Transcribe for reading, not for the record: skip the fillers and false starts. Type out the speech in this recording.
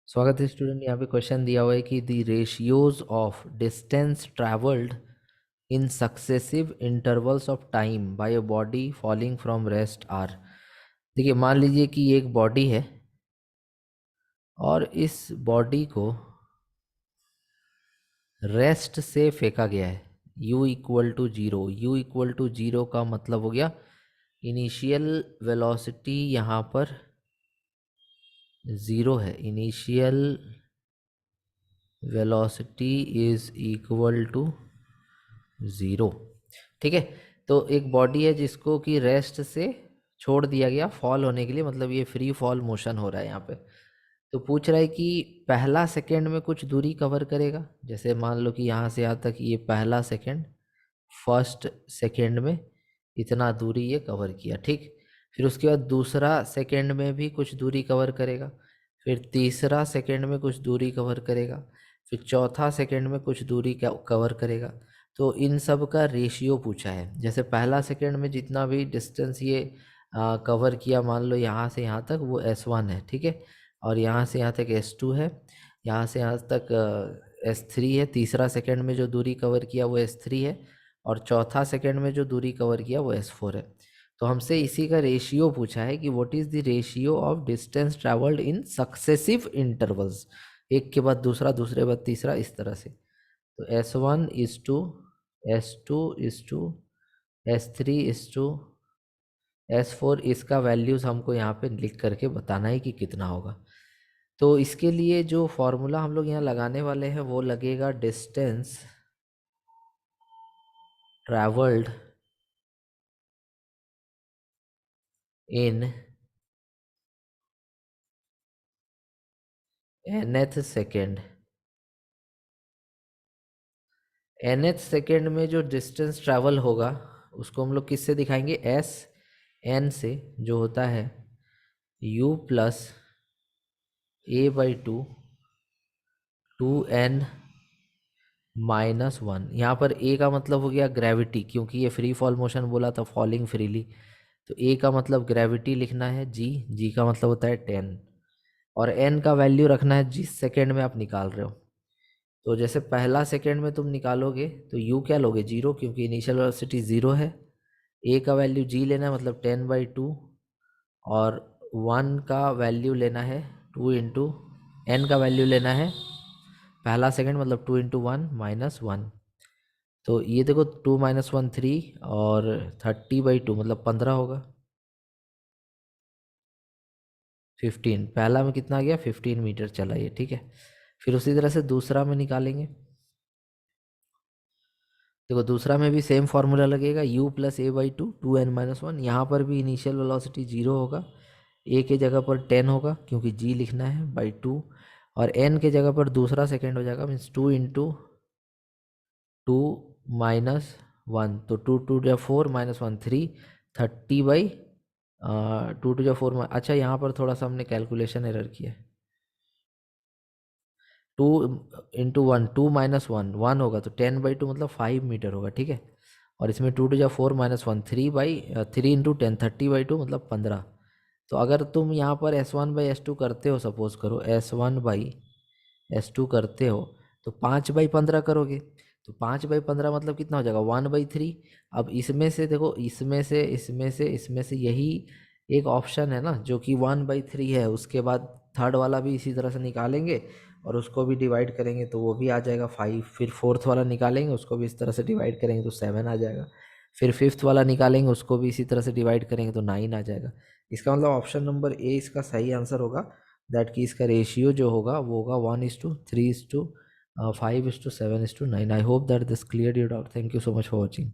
स्वागत है स्टूडेंट। यहाँ पे क्वेश्चन दिया हुआ है कि the ratios of distance travelled in successive intervals of time by a body falling from rest are. देखिए, मान लीजिए कि ये एक बॉडी है और इस बॉडी को रेस्ट से फेंका गया है u equal to zero. u equal to zero का मतलब हो गया इनिशियल वेलोसिटी यहाँ पर ज़ीरो है। Initial velocity is equal to zero. ठीक है। तो एक बॉडी है जिसको कि रेस्ट से छोड़ दिया गया फॉल होने के लिए, मतलब ये फ्री फॉल मोशन हो रहा है यहाँ पे। तो पूछ रहा है कि पहला सेकंड में कुछ दूरी कवर करेगा। जैसे मान लो कि यहाँ से यहाँ तक ये पहला सेकंड, फर्स्ट सेकंड में इतना दूरी ये कवर किया। ठीक। फिर उसके बाद दूसरा सेकंड में भी कुछ दूरी कवर करेगा। फिर तीसरा सेकंड में कुछ दूरी कवर करेगा। फिर चौथा सेकंड में कुछ दूरी कवर करेगा। तो इन सब का रेशियो पूछा है। जैसे पहला सेकंड में जितना भी डिस्टेंस ये कवर किया, मान लो यहाँ से यहाँ तक वो S1 है। ठीक है। और यहाँ से यहाँ तक S2 है। यहाँ से यहाँ तक S3 है। तीसरा सेकंड में जो दूरी कवर किया वो S3 है। और चौथा सेकंड में जो दूरी कवर किया वो S4 है। तो हमसे इसी का रेशियो पूछा है कि what is the ratio of distance travelled in successive intervals, एक के बाद दूसरा, दूसरे बाद तीसरा, इस तरह से। तो S1 is to S2 is to S3 is to S4। इसका वैल्यूज हमको यहाँ पे लिख करके बताना है कि कितना होगा। तो इसके लिए जो फॉर्मूला हम लोग यहाँ लगाने वाले हैं वो लगेगा डिस्टेंस ट्रैवल्ड इन nth सेकेंड। nth सेकेंड में जो डिस्टेंस ट्रैवल होगा उसको हम लोग किससे दिखाएंगे? n से, जो होता है u प्लस a/2 2n -1। यहाँ पर a का मतलब हो गया ग्रेविटी, क्योंकि ये फ्री फॉल मोशन बोला था, फॉलिंग फ्रीली। तो a का मतलब ग्रेविटी लिखना है, g का मतलब होता है 10, और n का वैल्यू रखना है जिस सेकेंड में आप निकाल रहे हो। तो जैसे पहला सेकेंड में तुम निकालोगे तो u क्या लोगे? जीरो, क्योंकि इनिशियल वेलोसिटी ज़ीरो है। a का वैल्यू g लेना है, मतलब 10/2, और 1 का वैल्यू लेना है 2 इंटू n का वैल्यू लेना है पहला सेकंड, मतलब 2 इंटू 1 - 1। तो ये देखो 2 - 1 3, और 30/2 मतलब 15 होगा। 15, पहला में कितना आ गया? 15 मीटर चला ये। ठीक है। फिर उसी तरह से दूसरा में निकालेंगे। देखो दूसरा में भी सेम फार्मूला लगेगा, u प्लस a/2 2n - 1। यहाँ पर भी इनिशियल वेलोसिटी जीरो होगा। a के जगह पर 10 होगा क्योंकि g लिखना है बाई 2, और n के जगह पर दूसरा सेकेंड हो जाएगा, मीन्स 2 इंटू 2 -1। तो 2 2 जा 4 -1 3, 30/, 2 2 जा 4। अच्छा, यहाँ पर थोड़ा सा हमने कैलकुलेशन एरर किया है। 2 इंटू 1, 2 -1 1 होगा, तो 10/2 मतलब 5 मीटर होगा। ठीक है। और इसमें 2 2 जा 4 -1 3 इंटू 10 30/2 मतलब 15। तो अगर तुम यहाँ पर S1/S2 करते हो, सपोज करो S1/S2 करते हो, तो 5/15 करोगे। तो 5/15 मतलब कितना हो जाएगा? 1/3। अब इसमें से देखो, इसमें से यही एक ऑप्शन है ना जो कि 1/3 है। उसके बाद थर्ड वाला भी इसी तरह से निकालेंगे और उसको भी डिवाइड करेंगे तो वो भी आ जाएगा 5। फिर फोर्थ वाला निकालेंगे, उसको भी इस तरह से डिवाइड करेंगे तो 7 आ जाएगा। फिर फिफ्थ वाला निकालेंगे, उसको भी इसी तरह से डिवाइड करेंगे तो 9 आ जाएगा। इसका मतलब ऑप्शन नंबर ए इसका सही आंसर होगा। दैट कि इसका रेशियो जो होगा वो होगा 1:3:5:7:9। I hope that this clear your doubt. Thank you so much for watching.